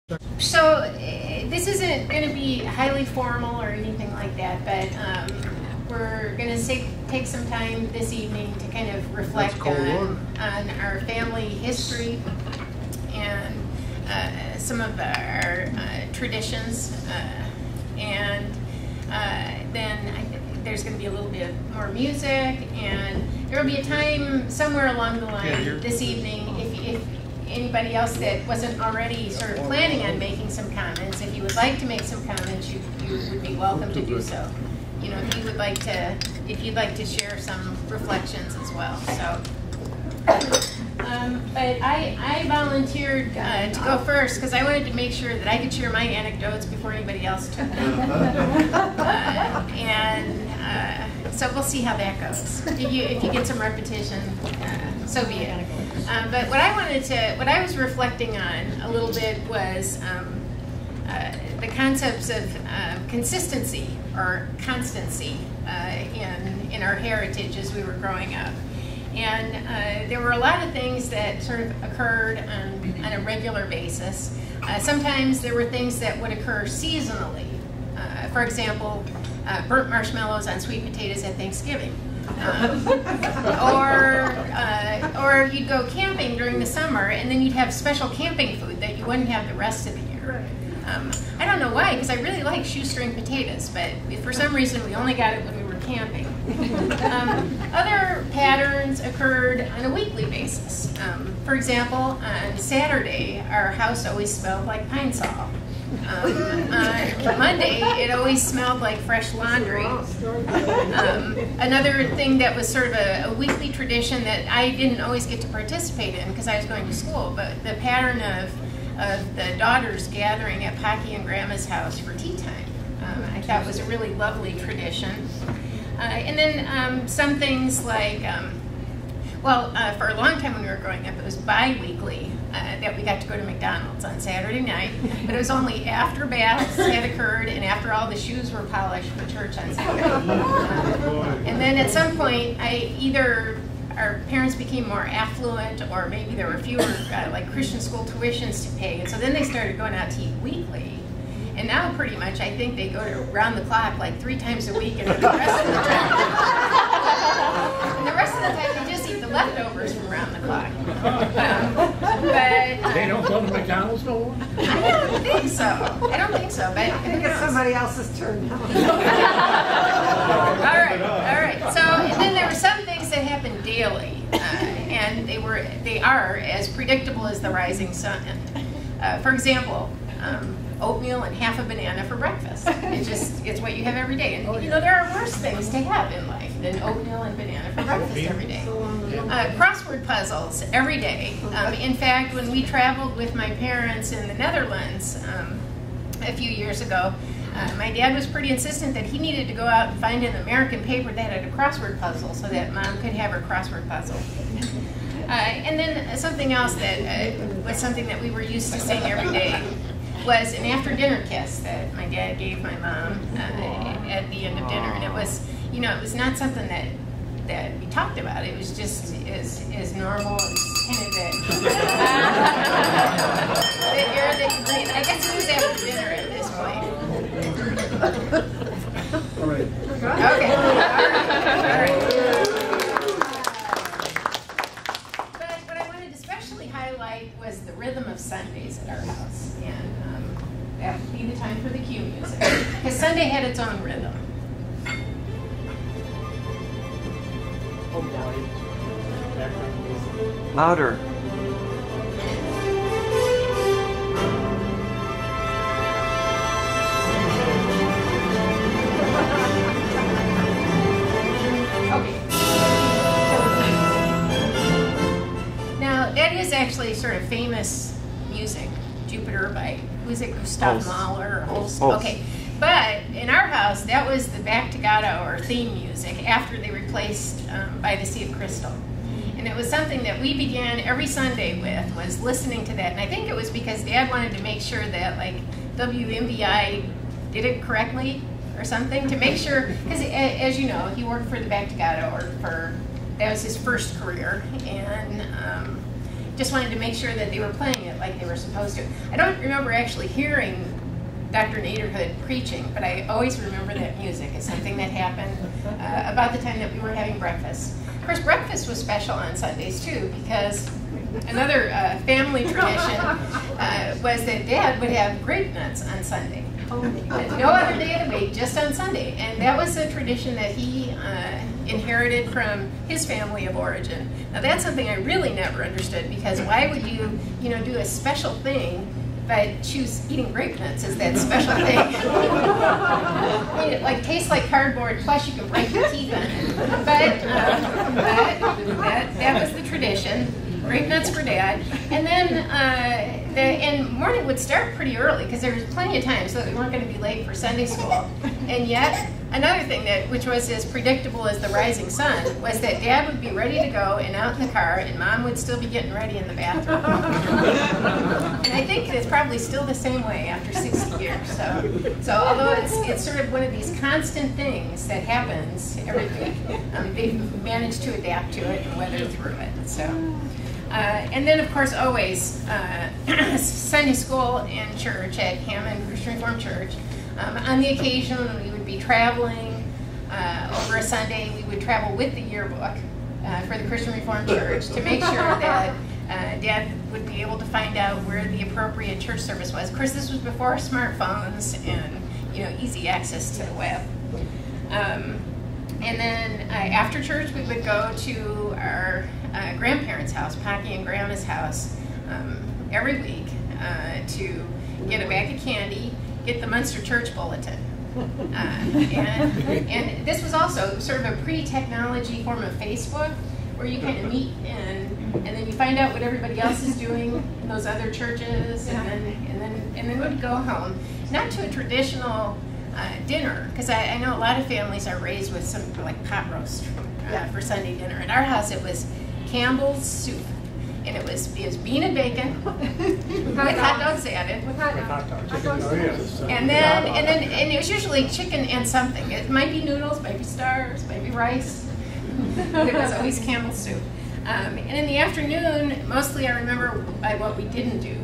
So this isn't going to be highly formal or anything like that, but we're going to take some time this evening to kind of reflect on our family history and some of our traditions, and then I think there's going to be a little bit more music, and there will be a time somewhere along the line this evening if anybody else that wasn't already sort of planning on making some comments, if you would like to make some comments, you would be welcome to do so. You know, if you'd like to share some reflections as well. So, but I volunteered to go first because I wanted to make sure that I could share my anecdotes before anybody else took them. So we'll see how that goes. If you get some repetition, so be it. But what I was reflecting on a little bit was the concepts of consistency or constancy in our heritage as we were growing up. And there were a lot of things that sort of occurred on a regular basis. Sometimes there were things that would occur seasonally. For example, burnt marshmallows on sweet potatoes at Thanksgiving. Or you'd go camping during the summer, and then you'd have special camping food that you wouldn't have the rest of the year. I don't know why, because I really like shoestring potatoes, but for some reason we only got it when we were camping. Other patterns occurred on a weekly basis. For example, on Saturday, our house always smelled like pine sol. On Monday, it always smelled like fresh laundry. Another thing that was sort of a weekly tradition that I didn't always get to participate in because I was going to school, but the pattern of the daughters gathering at Pocky and Grandma's house for tea time. I thought was a really lovely tradition. And then some things like, for a long time when we were growing up, it was bi-weekly that we got to go to McDonald's on Saturday night, but it was only after baths had occurred and after all the shoes were polished for church on Saturday. And then at some point, either our parents became more affluent or maybe there were fewer like Christian school tuitions to pay, and so then they started going out to eat weekly. And now pretty much I think they go to round the clock like 3 times a week, and the rest of the time, they just eat the leftovers from round the clock. But they don't go to McDonald's no more? I don't think so. But I think it's somebody else's turn now. All right. So and then there were some things that happened daily, and they are as predictable as the rising sun. For example, oatmeal and half a banana for breakfast. It's what you have every day. And you know, there are worse things to have in life than oatmeal and banana for breakfast every day. Crossword puzzles every day. In fact, when we traveled with my parents in the Netherlands a few years ago, my dad was pretty insistent that he needed to go out and find an American paper that had a crossword puzzle so that Mom could have her crossword puzzle. And then something else that was something that we were used to saying every day was an after-dinner kiss that my dad gave my mom at the end of dinner, and it was not something that we talked about. It was just as normal as kind of the air that you breathe. I guess it was after dinner at this point. All right. Okay. All right. But what I wanted to especially highlight was the rhythm of Sundays at our house, and that would be the time for the cue music, because Sunday had its own rhythm. Louder. Okay. Now, that is actually sort of famous music, Jupiter by, who's it, Gustav Mahler? Holst. Okay. But in our house, that was the Back to Godot or theme music after they replaced By the Sea of Crystal. And it was something that we began every Sunday with, was listening to that. And I think it was because Dad wanted to make sure that like WMBI did it correctly or something, to make sure, because as you know, he worked for the Back to Godot, or that was his first career, and just wanted to make sure that they were playing it like like they were supposed to. I don't remember actually hearing Dr. Naderhood preaching, but I always remember that music as something that happened about the time that we were having breakfast. Of course, breakfast was special on Sundays too, because another family tradition was that Dad would have grape nuts on Sunday. No other day of the week, just on Sunday. And that was a tradition that he inherited from his family of origin. Now that's something I really never understood, because why would you, do a special thing but choose eating grape nuts as that special thing? I mean, it tastes like cardboard, plus you can break your teeth on it. But that was the tradition. Grape nuts for Dad. And then and morning would start pretty early, because there was plenty of time so that we weren't going to be late for Sunday school. And yet, another thing which was as predictable as the rising sun was that Dad would be ready to go and out in the car, and Mom would still be getting ready in the bathroom. And I think it's probably still the same way after 60 years. So although it's sort of one of these constant things that happens every week, they've managed to adapt to it and weather through it. So. And then, of course, always Sunday school and church at Hammond Christian Reformed Church. On the occasion when we would be traveling over a Sunday, we would travel with the yearbook for the Christian Reformed Church to make sure that Dad would be able to find out where the appropriate church service was. Of course, this was before smartphones and easy access to the web. And then after church, we would go to our grandparents' house, Pocky and Grandma's house, every week to get a bag of candy, get the Munster Church Bulletin. And this was also sort of a pre-technology form of Facebook, where you kind of meet and then you find out what everybody else is doing in those other churches, and then would go home. Not to a traditional dinner, because I know a lot of families are raised with something like pot roast for Sunday dinner. In our house, it was Campbell's soup, and it was bean and bacon with hot dogs added. And it was usually chicken and something. It might be noodles, might be stars, might be rice. But it was always Campbell's soup. And in the afternoon, mostly I remember what we didn't do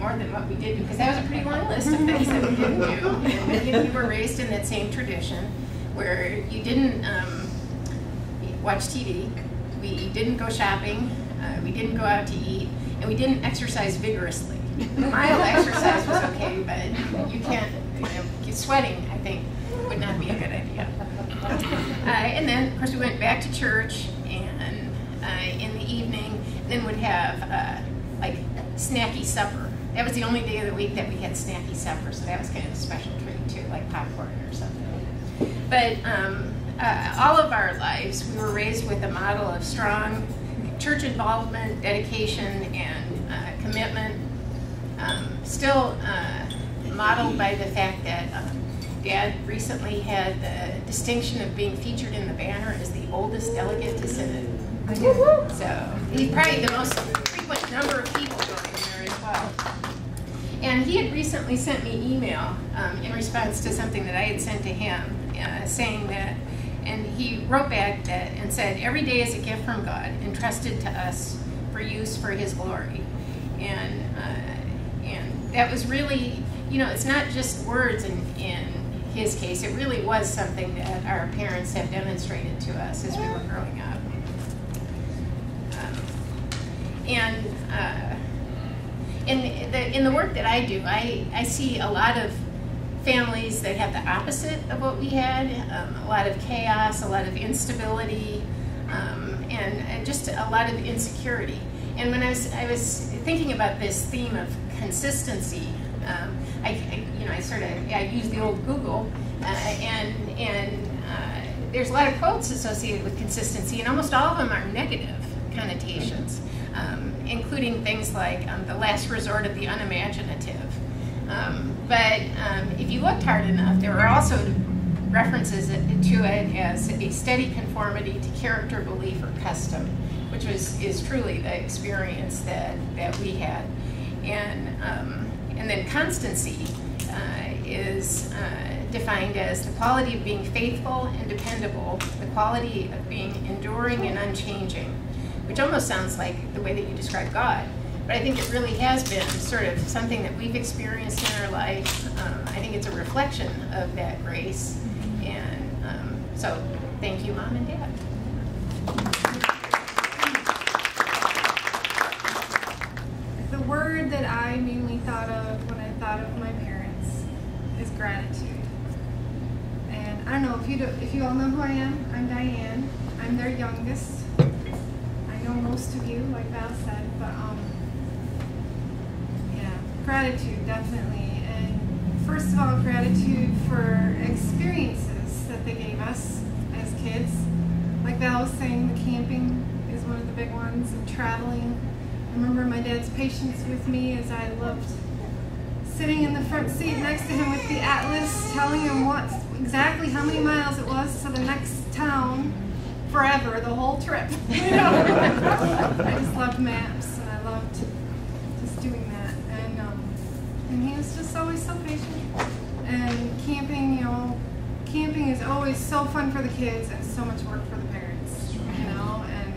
more than what we did do, because that was a pretty long list of things that we didn't do. And many of you were raised in that same tradition, where you didn't watch TV, we didn't go shopping, we didn't go out to eat, and we didn't exercise vigorously. Mild exercise was okay, but you can't, sweating, I think, would not be a good idea. And then, of course, we went back to church, and in the evening, then would have snacky supper. That was the only day of the week that we had snacky supper, so that was kind of a special treat too, like popcorn or something. But all of our lives, we were raised with a model of strong church involvement, dedication, and commitment. Still modeled by the fact that Dad recently had the distinction of being featured in the banner as the oldest delegate to Synod. So he's probably the most frequent number of people going there as well. And he had recently sent me email in response to something that I had sent to him, saying that, and he wrote back that and said, "Every day is a gift from God, entrusted to us for use for His glory." And that was really, it's not just words in his case. It really was something that our parents have demonstrated to us as we were growing up. In the work that I do, I see a lot of families that have the opposite of what we had, a lot of chaos, a lot of instability, and just a lot of insecurity. And when I was thinking about this theme of consistency, I use the old Google, and there's a lot of quotes associated with consistency, and almost all of them are negative connotations, including things like the last resort of the unimaginative. But if you looked hard enough, there were also references to it as a steady conformity to character, belief, or custom, which is truly the experience that we had. And then constancy is defined as the quality of being faithful and dependable, the quality of being enduring and unchanging, which almost sounds like the way that you describe God. But I think it really has been sort of something that we've experienced in our life. I think it's a reflection of that grace. And so thank you, Mom and Dad. The word that I mainly thought of when I thought of my parents is gratitude. And I don't know if you all know who I am. I'm Diane. I'm their youngest. I know most of you, like Val said, but yeah, gratitude definitely. And first of all, gratitude for experiences that they gave us as kids. Like Val was saying, the camping is one of the big ones, and traveling. I remember my dad's patience with me as I loved sitting in the front seat next to him with the atlas, telling him exactly how many miles it was to the next town forever, the whole trip. You know? I just loved maps, and I loved just doing that. And he was just always so patient. And camping, you know, camping is always so fun for the kids and so much work for the parents, you know. And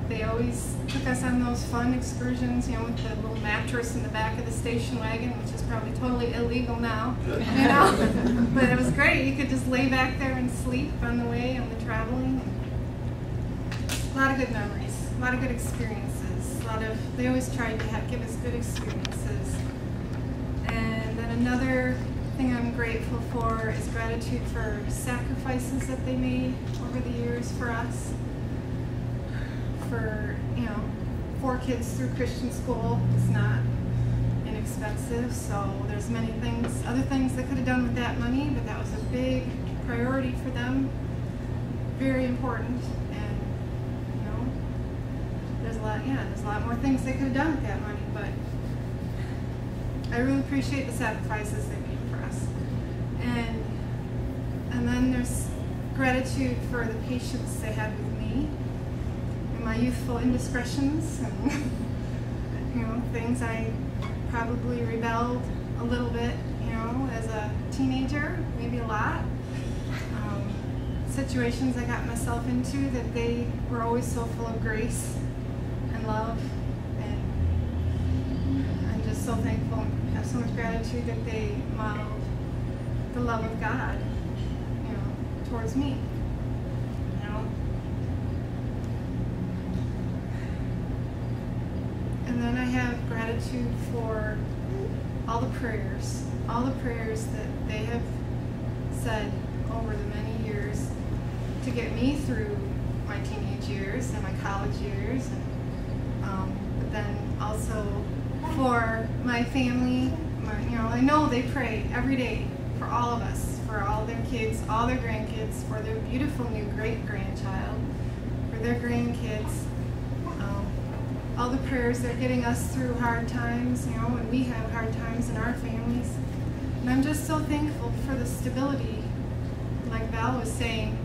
they always took us on those fun excursions, you know, with the little mattress in the back of the station wagon, which is probably totally illegal now, you know. But it was great. You could just lay back there and sleep on the way, on the traveling. A lot of good memories, a lot of good experiences. They always tried to give us good experiences. And then another thing I'm grateful for is gratitude for sacrifices that they made over the years for us. For, you know, 4 kids through Christian school is not inexpensive, so there's many things, other things they could have done with that money, but that was a big priority for them, very important. And, you know, there's a lot more things they could have done with that money, but I really appreciate the sacrifices they made for us. And then there's gratitude for the patience they had with me, my youthful indiscretions, and you know, things I probably rebelled a little bit, you know, as a teenager, maybe a lot. Situations I got myself into that they were always so full of grace and love, and I'm just so thankful and have so much gratitude that they modeled the love of God, you know, towards me. And then I have gratitude for all the prayers that they have said over the many years to get me through my teenage years and my college years, and but then also for my family. You know, I know they pray every day for all of us, for all their kids, all their grandkids, for their beautiful new great-grandchild, for their grandkids. All the prayers they're getting us through hard times, you know, when we have hard times in our families. And I'm just so thankful for the stability, like Val was saying,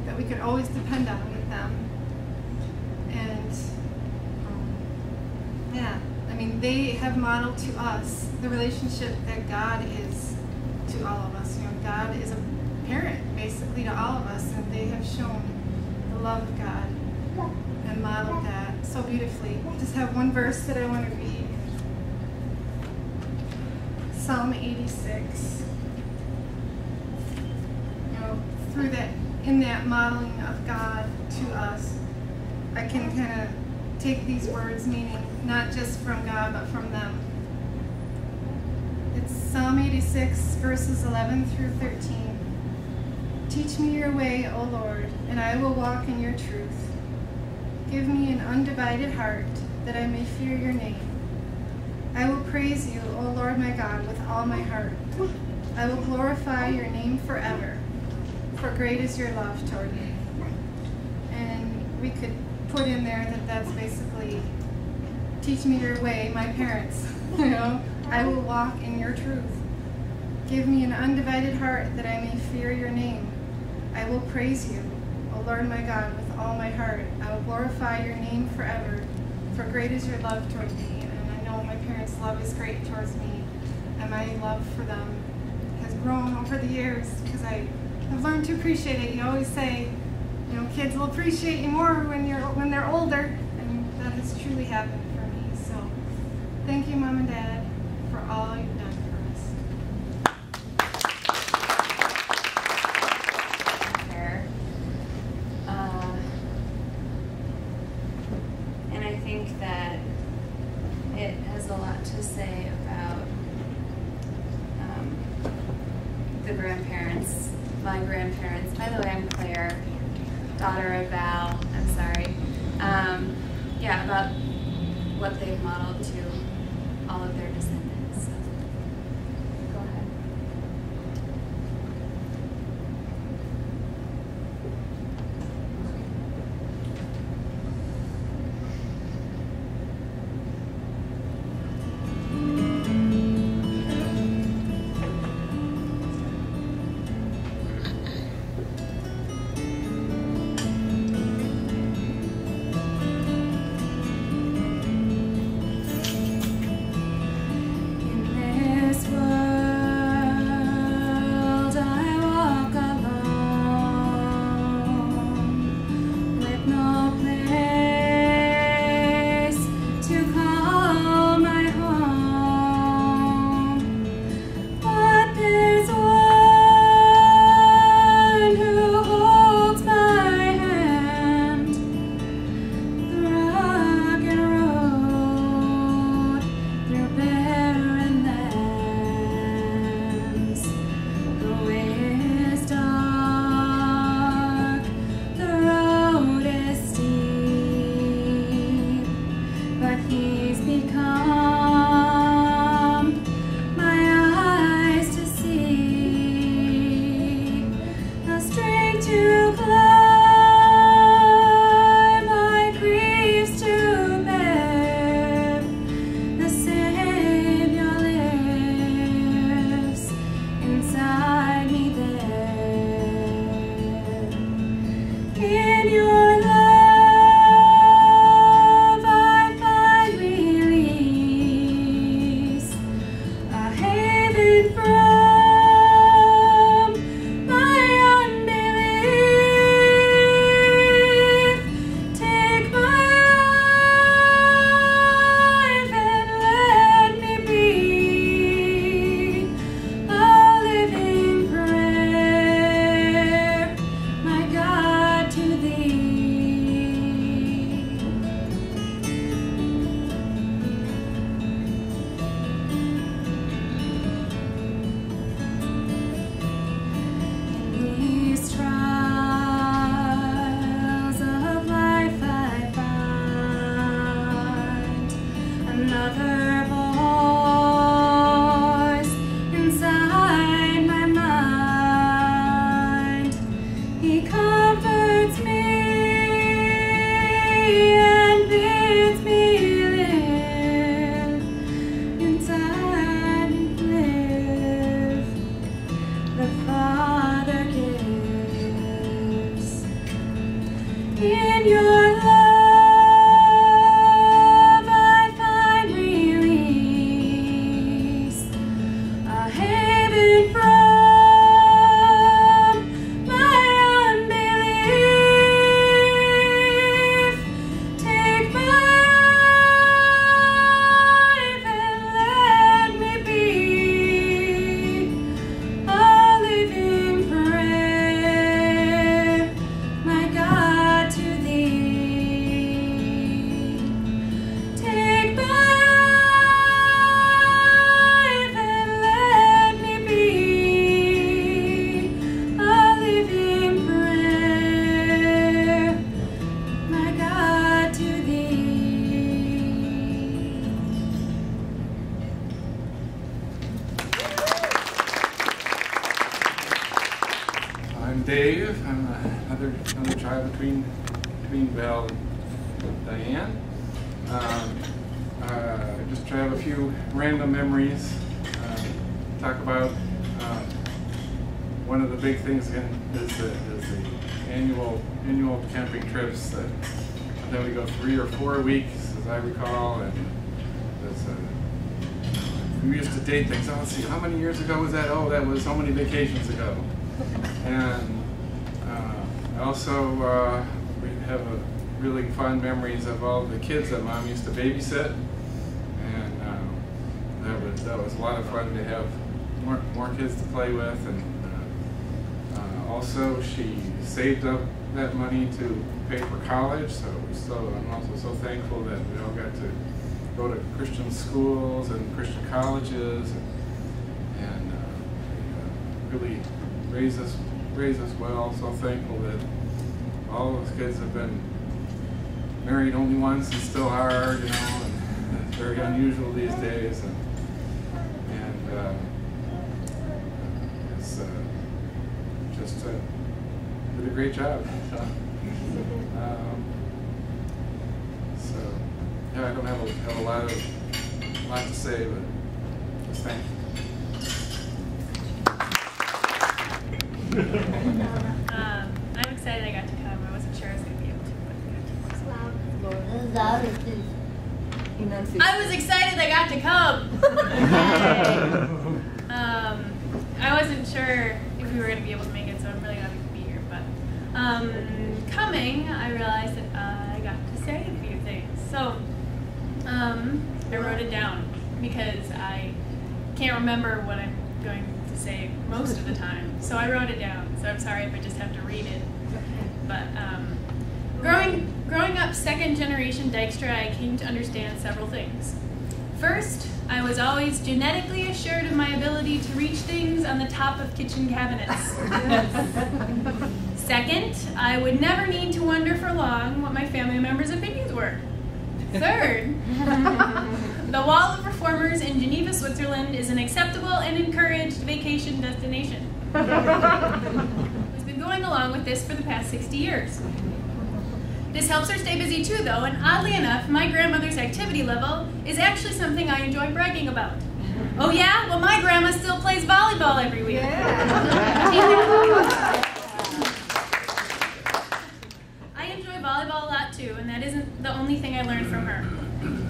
that we could always depend on with them. And yeah, I mean, they have modeled to us the relationship that God is to all of us. You know, God is a parent, basically, to all of us, and they have shown the love of God and modeled that so beautifully. I just have one verse that I want to read. Psalm 86. You know, through that, in that modeling of God to us, I can kind of take these words, meaning not just from God, but from them. It's Psalm 86, verses 11 through 13. Teach me your way, O Lord, and I will walk in your truth. Give me an undivided heart, that I may fear your name. I will praise you, O Lord my God, with all my heart. I will glorify your name forever, for great is your love toward me. And we could put in there that that's basically, teach me your way, my parents. You know, I will walk in your truth. Give me an undivided heart, that I may fear your name. I will praise you, O Lord my God, with all my heart. I will glorify your name forever, for great is your love toward me. And I know my parents' love is great towards me, and my love for them has grown over the years, because I have learned to appreciate it. You always say, you know, kids will appreciate you more when they're older, and has a lot to say about the grandparents, my grandparents. By the way, I'm Claire, daughter of Val. I'm sorry. Yeah, about what they've modeled to all of their descendants. So, go ahead. Dave. I'm another child between Val and Diane. Just to have a few random memories. Talk about one of the big things again is the annual camping trips that we go 3 or 4 weeks, as I recall, and we used to date things. Oh, let's see, how many years ago was that? Oh, that was so many vacations ago. And also, we have really fond memories of all the kids that Mom used to babysit, and that was a lot of fun to have more kids to play with. And also, she saved up that money to pay for college, so I'm also so thankful that we all got to go to Christian schools and Christian colleges, and really raised us well. So thankful that all those kids have been married only once and still are, you know, and it's very unusual these days. And it's just did a great job. So yeah, I don't have a lot to say, but just thank you. I'm excited I got to come. I wasn't sure I was going to be able to, but I was excited I got to come. I wasn't sure if we were going to be able to make it, so I'm really happy to be here. But coming, I realized that I got to say a few things. So I wrote it down because I can't remember what I'm going to say most of the time. So I wrote it down. So I'm sorry if I just have to read it. But growing up second generation Dykstra, I came to understand several things. First, I was always genetically assured of my ability to reach things on the top of kitchen cabinets. Second, I would never need to wonder for long what my family members' opinions were. Third, the Wall of Reformers in Geneva, Switzerland is an acceptable and encouraged vacation destination. We've been going along with this for the past 60 years. This helps her stay busy too, though, and oddly enough, my grandmother's activity level is actually something I enjoy bragging about. Oh yeah? Well, my grandma still plays volleyball every week. I enjoy volleyball a lot too, and that isn't the only thing I learned from her.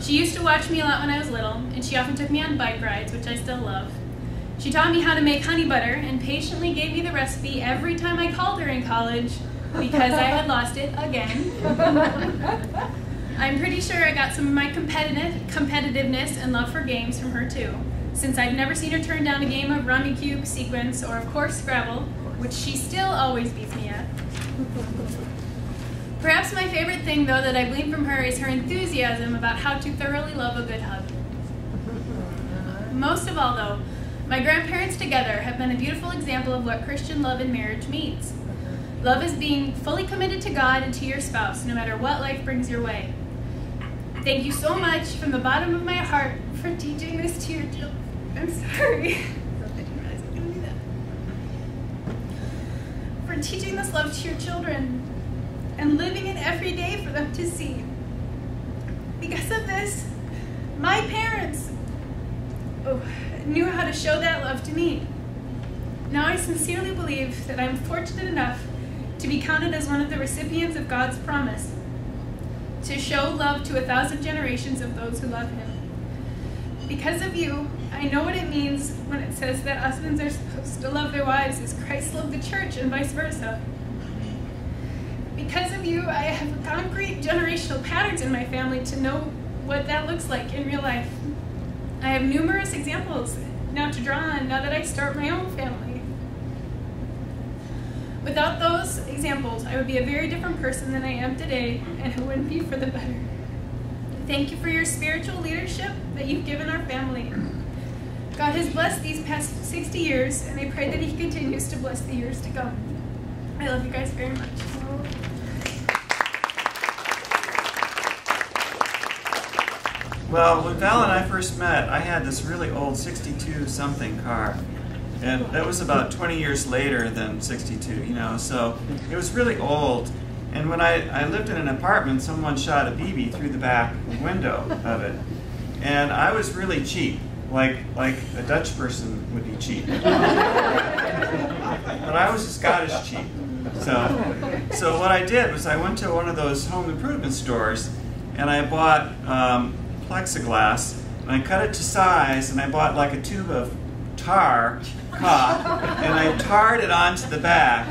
She used to watch me a lot when I was little, and she often took me on bike rides, which I still love. She taught me how to make honey butter and patiently gave me the recipe every time I called her in college because I had lost it again. I'm pretty sure I got some of my competitiveness and love for games from her too, since I've never seen her turn down a game of Rummy Cube, Sequence, or of course Scrabble, which she still always beats me at. Perhaps my favorite thing, though, that I gleaned from her is her enthusiasm about how to thoroughly love a good hug. Most of all, though, my grandparents together have been a beautiful example of what Christian love in marriage means. Love is being fully committed to God and to your spouse, no matter what life brings your way. Thank you so much from the bottom of my heart for teaching this to your children. I'm sorry. I didn't realize I was going to do that. For teaching this love to your children and living it every day for them to see. Because of this, my parents knew how to show that love to me. Now I sincerely believe that I'm fortunate enough to be counted as one of the recipients of God's promise to show love to 1,000 generations of those who love Him. Because of you, I know what it means when it says that husbands are supposed to love their wives as Christ loved the church and vice versa. Because of you, I have concrete generational patterns in my family to know what that looks like in real life. I have numerous examples now to draw on now that I start my own family. Without those examples, I would be a very different person than I am today, and it wouldn't be for the better. Thank you for your spiritual leadership that you've given our family. God has blessed these past 60 years, and I pray that He continues to bless the years to come. I love you guys very much. Well, when Val and I first met, I had this really old 62-something car. And that was about 20 years later than 62, you know, so it was really old. And when I lived in an apartment, someone shot a BB through the back window of it. And I was really cheap, like a Dutch person would be cheap. But I was Scottish cheap. So what I did was I went to one of those home improvement stores and I bought plexiglass, and I cut it to size, and I bought like a tube of tar caulk, and I tarred it onto the back,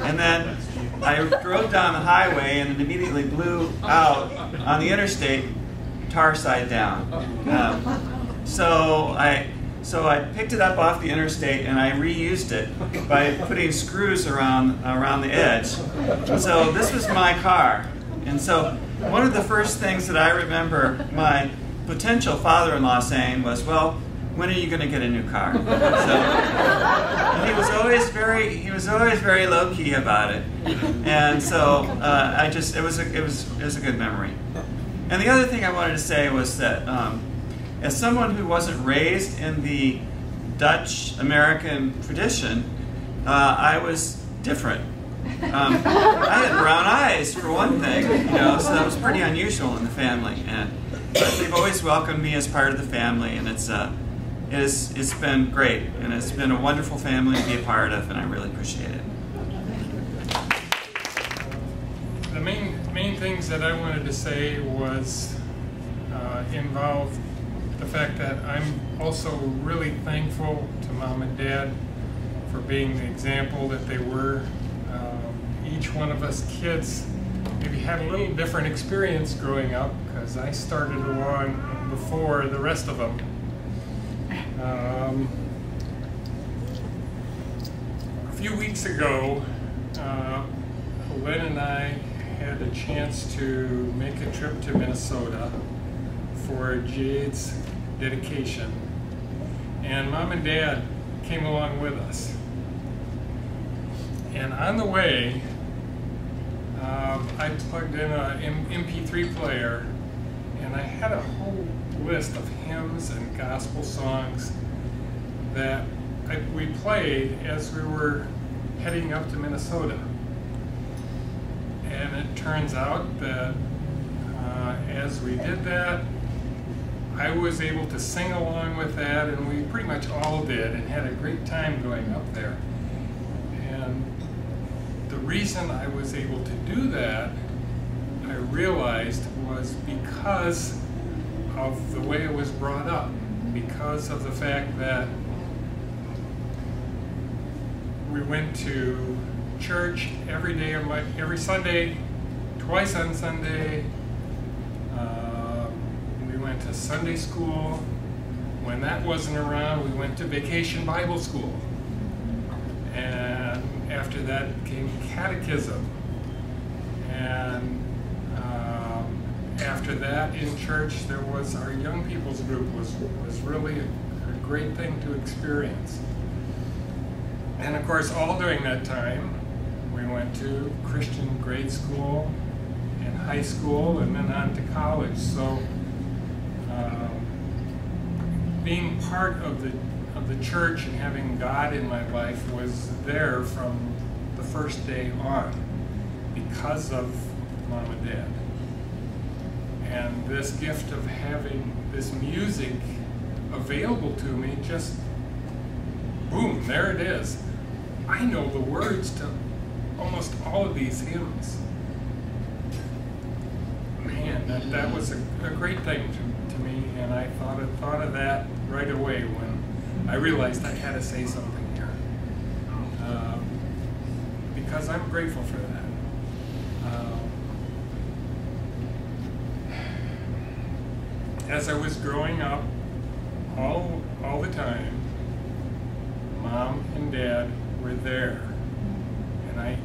and then I drove down the highway and it immediately blew out on the interstate, tar side down. So I picked it up off the interstate and I reused it by putting screws around the edge. So this was my car, and so one of the first things that I remember my potential father-in-law saying was, well, when are you going to get a new car? So, and he was always very low-key about it. And so it was a good memory. And the other thing I wanted to say was that as someone who wasn't raised in the Dutch-American tradition, I was different. I had brown eyes, for one thing, so that was pretty unusual in the family. But they've always welcomed me as part of the family, and it's been great, and it's been a wonderful family to be a part of, and I really appreciate it. The main things that I wanted to say was involve the fact that I'm also really thankful to Mom and Dad for being the example that they were. Each one of us kids maybe had a little different experience growing up, because I started along before the rest of them. A few weeks ago, Lynn and I had a chance to make a trip to Minnesota for Jade's dedication, and Mom and Dad came along with us. And on the way, I plugged in an MP3 player, and I had a whole list of hymns and gospel songs that we played as we were heading up to Minnesota. And it turns out that as we did that, I was able to sing along with that, and we pretty much all did, and had a great time going up there. And the reason I was able to do that, I realized, was because of the way it was brought up, because of the fact that we went to church every day of every Sunday, twice on Sunday. We went to Sunday school. When that wasn't around, we went to Vacation Bible School. And after that came catechism. And after that in church, there was our young people's group was really a great thing to experience. And of course, all during that time, we went to Christian grade school and high school, and then on to college. So being part of the church and having God in my life was there from the first day on, because of Mom and Dad. And this gift of having this music available to me, just boom, there it is. I know the words to almost all of these hymns. Man, that was a great thing to me, and I thought of that right away when I realized I had to say something here. Because I'm grateful for that. As I was growing up, all the time, Mom and Dad were there, and I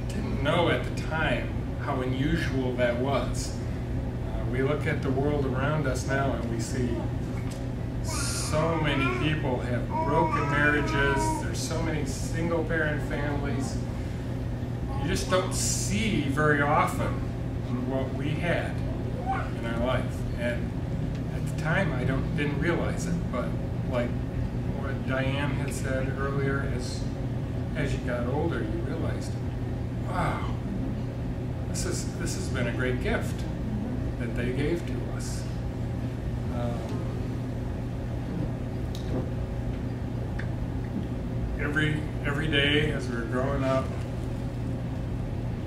didn't know at the time how unusual that was. We look at the world around us now, and we see so many people have broken marriages. There's so many single-parent families. You just don't see very often what we had in our life. And at the time, I didn't realize it. But like what Diane had said earlier, as you got older, you realized, wow, this has been a great gift that they gave to us. Every day as we were growing up,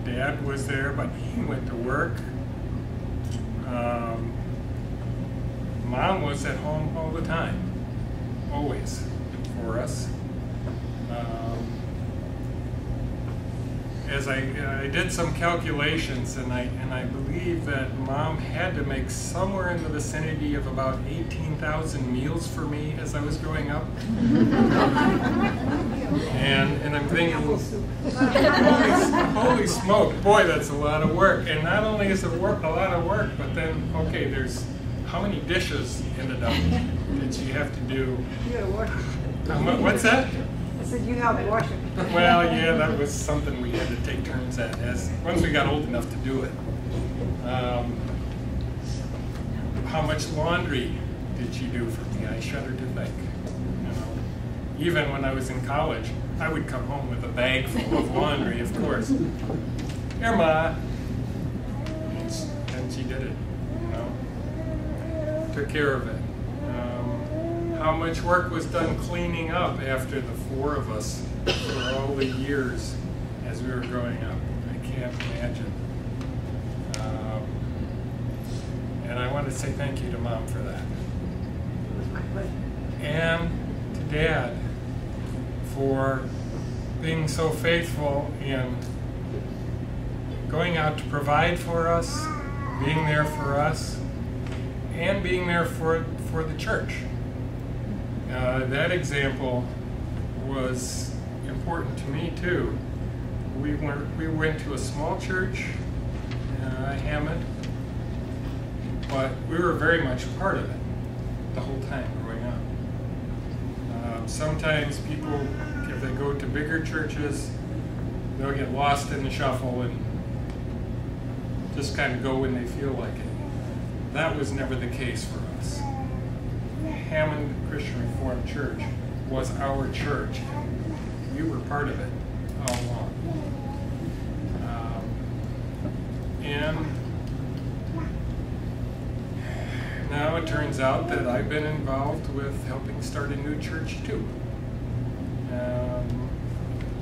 Dad was there, but he went to work. Mom was at home all the time, always, for us. as I did some calculations, and I believe that Mom had to make somewhere in the vicinity of about 18,000 meals for me as I was growing up. and I'm thinking, holy smoke, boy, that's a lot of work. And not only is it a lot of work, but then, okay, there's how many dishes ended up that you have to do? You gotta wash it. What's that? I said you helped wash it. Well, yeah, that was something we had to take turns at once we got old enough to do it. How much laundry did she do for me? I shudder to think. You know, even when I was in college, I would come home with a bag full of laundry, of course. Here, Ma. And she did it. You know, took care of it. How much work was done cleaning up after the four of us for all the years as we were growing up. I can't imagine. And I want to say thank you to Mom for that. It was my pleasure. And to Dad for being so faithful in going out to provide for us, being there for us, and being there for the church. That example was important to me too. We went to a small church, Hammond, but we were very much a part of it the whole time growing up. Sometimes people, if they go to bigger churches, they'll get lost in the shuffle and just kind of go when they feel like it. That was never the case for us. Hammond Christian Reformed Church was our church. We were part of it all along. And now it turns out that I've been involved with helping start a new church too.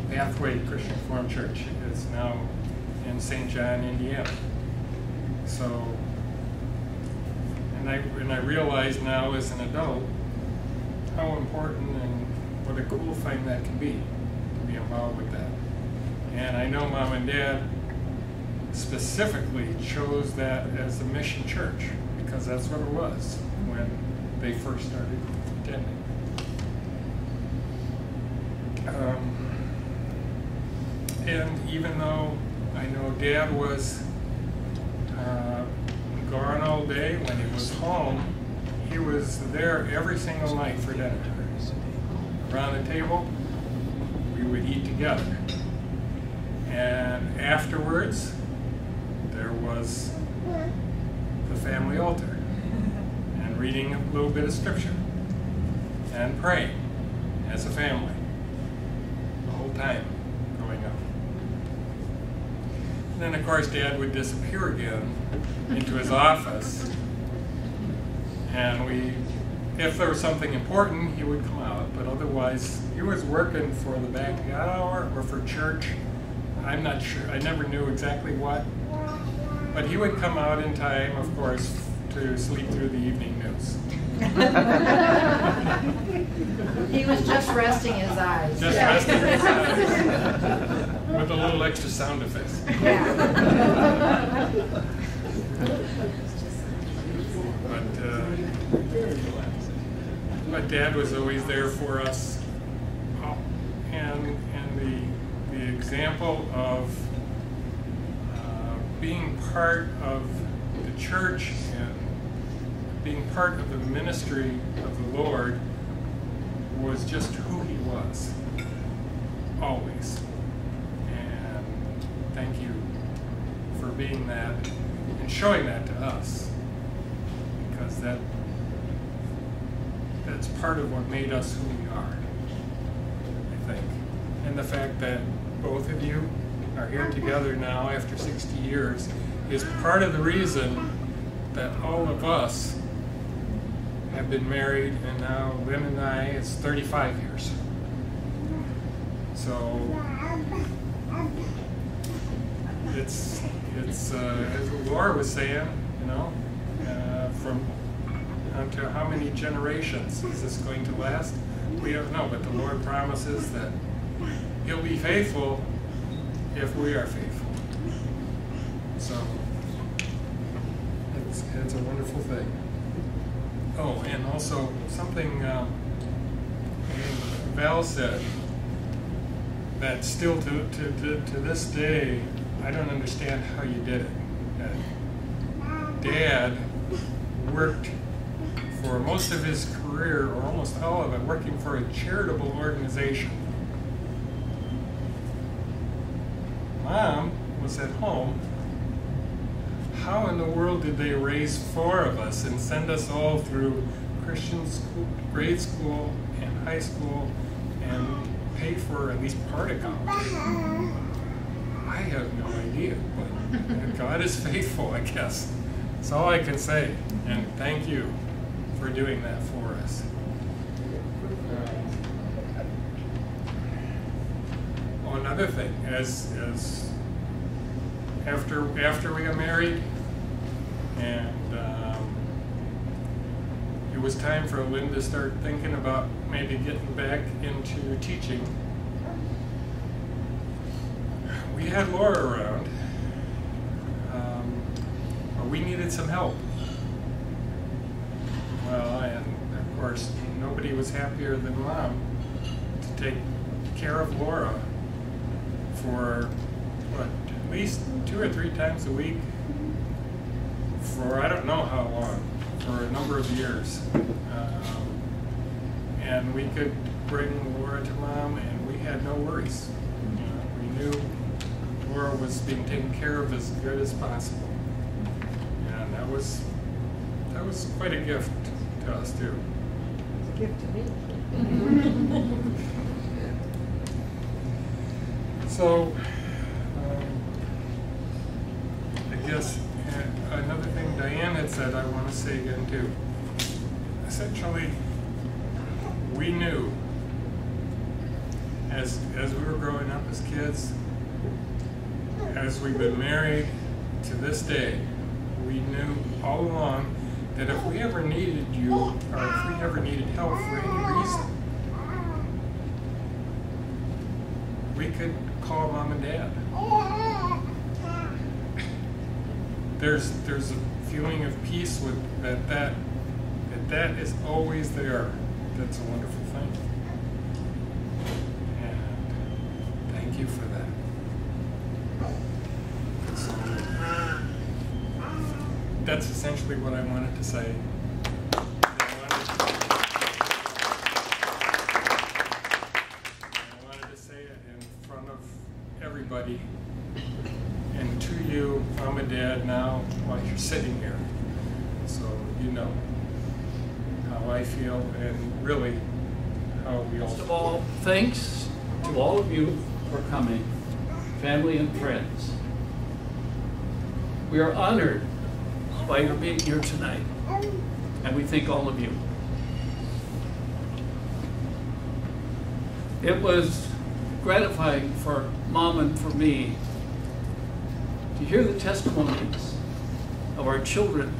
Pathway Christian Reformed Church is now in St. John, Indiana. So, and I realize now as an adult how important and what a cool thing that can be to be involved with that. And I know Mom and Dad specifically chose that as a mission church because that's what it was when they first started attending. And even though I know Dad was gone all day, when he was home, he was there every single night for dinner. Around the table, we would eat together. And afterwards, there was the family altar and reading a little bit of scripture and praying as a family the whole time growing up. And then, of course, Dad would disappear again into his office, and if there was something important, he would come out, but otherwise, he was working for the bank hour or for church. I'm not sure, I never knew exactly what, but he would come out in time, of course, to sleep through the evening news. He was just resting his eyes. Just resting his eyes. With a little extra sound effects. But Dad was always there for us, and the example of being part of the church and being part of the ministry of the Lord was just who he was, always. And thank you for being that and showing that to us, because that's part of what made us who we are, I think. And the fact that both of you are here together now after 60 years is part of the reason that all of us have been married, and now Lynn and I, it's 35 years. So it's as Laura was saying, you know, from to how many generations is this going to last? We don't know, but the Lord promises that he'll be faithful if we are faithful. So it's a wonderful thing. Oh, and also something Val said that still to this day, I don't understand how you did it. Dad worked for most of his career, or almost all of it, working for a charitable organization. Mom was at home. How in the world did they raise 4 of us and send us all through Christian school, grade school and high school, and pay for at least part of college? I have no idea, but God is faithful, I guess. That's all I can say, and thank you for doing that for us. Another thing, as after we got married, and it was time for Lynn to start thinking about maybe getting back into teaching. We had Laura around, but we needed some help. Well, and of course, nobody was happier than Mom to take care of Laura for, what, at least 2 or 3 times a week for I don't know how long, for a number of years. And we could bring Laura to Mom, and we had no worries. We knew Laura was being taken care of as good as possible. And that was quite a gift to us, too. It's a gift to me. So, I guess another thing Diane had said I want to say again too. Essentially, we knew as we were growing up as kids, as we've been married to this day, we knew all along that if we ever needed you, or if we ever needed help for any reason, we could call Mom and Dad. There's a feeling of peace with that is always there. That's a wonderful thing. And thank you for that. So, that's essentially what I wanted to say. I wanted to say it in front of everybody, and to you, Mom and Dad, now while you're sitting here, so you know how I feel and really how we all First of all, thanks to all of you for coming, family and friends. We are honored by your being here tonight, and we thank all of you. It was gratifying for Mom and for me to hear the testimonies of our children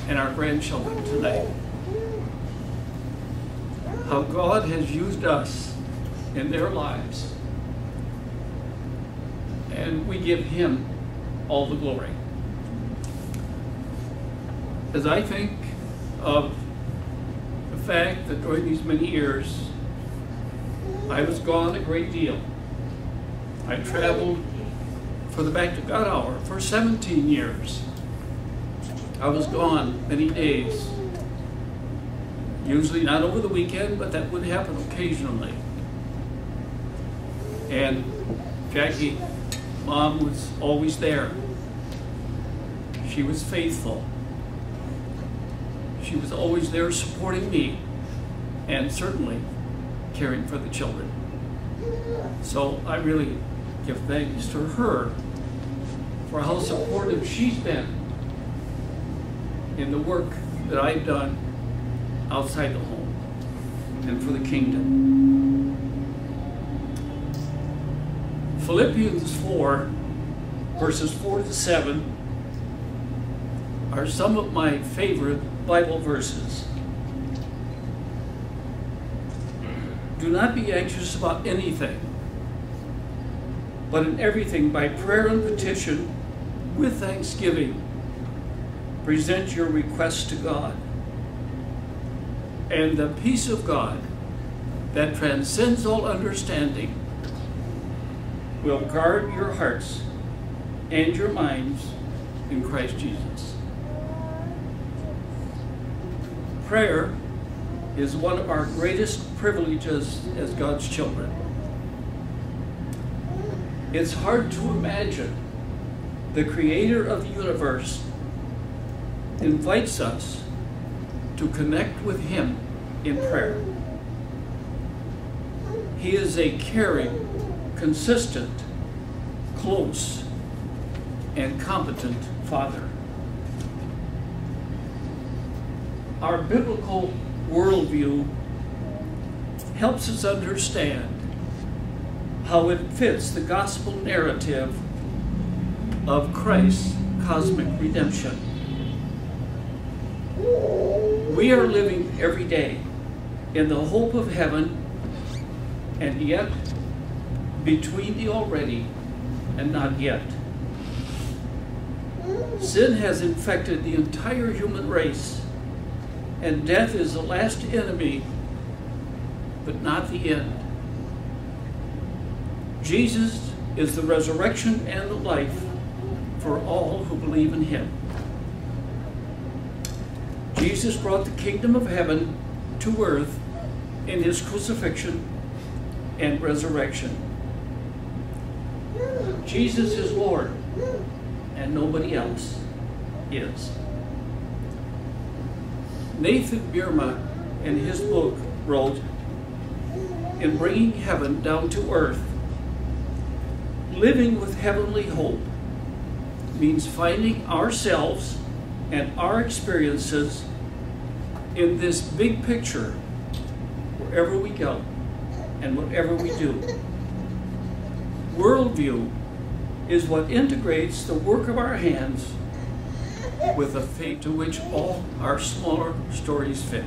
and our grandchildren tonight. How God has used us in their lives, and we give Him all the glory. As I think of the fact that during these many years, I was gone a great deal. I traveled for the Back to God Hour for 17 years. I was gone many days, usually not over the weekend, but that would happen occasionally. And Jackie, Mom, was always there. She was faithful. She was always there supporting me, and certainly caring for the children. So I really give thanks to her for how supportive she's been in the work that I've done outside the home and for the kingdom. Philippians 4, verses 4 to 7 are some of my favorite Bible verses. Do not be anxious about anything, but in everything by prayer and petition with thanksgiving. Present your requests to God. And the peace of God that transcends all understanding will guard your hearts and your minds in Christ Jesus. Prayer is one of our greatest privileges as God's children. It's hard to imagine the Creator of the universe invites us to connect with Him in prayer. He is a caring, consistent, close, and competent Father. Our biblical worldview helps us understand how it fits the gospel narrative of Christ's cosmic redemption. We are living every day in the hope of heaven, and yet between the already and not yet. Sin has infected the entire human race, and death is the last enemy, but not the end. Jesus is the resurrection and the life for all who believe in Him. Jesus brought the kingdom of heaven to earth in His crucifixion and resurrection. Jesus is Lord, and nobody else is. Nathan Bierma, in his book, wrote, "In bringing heaven down to earth, living with heavenly hope means finding ourselves and our experiences in this big picture wherever we go and whatever we do. Worldview is what integrates the work of our hands with the faith to which all our smaller stories fit."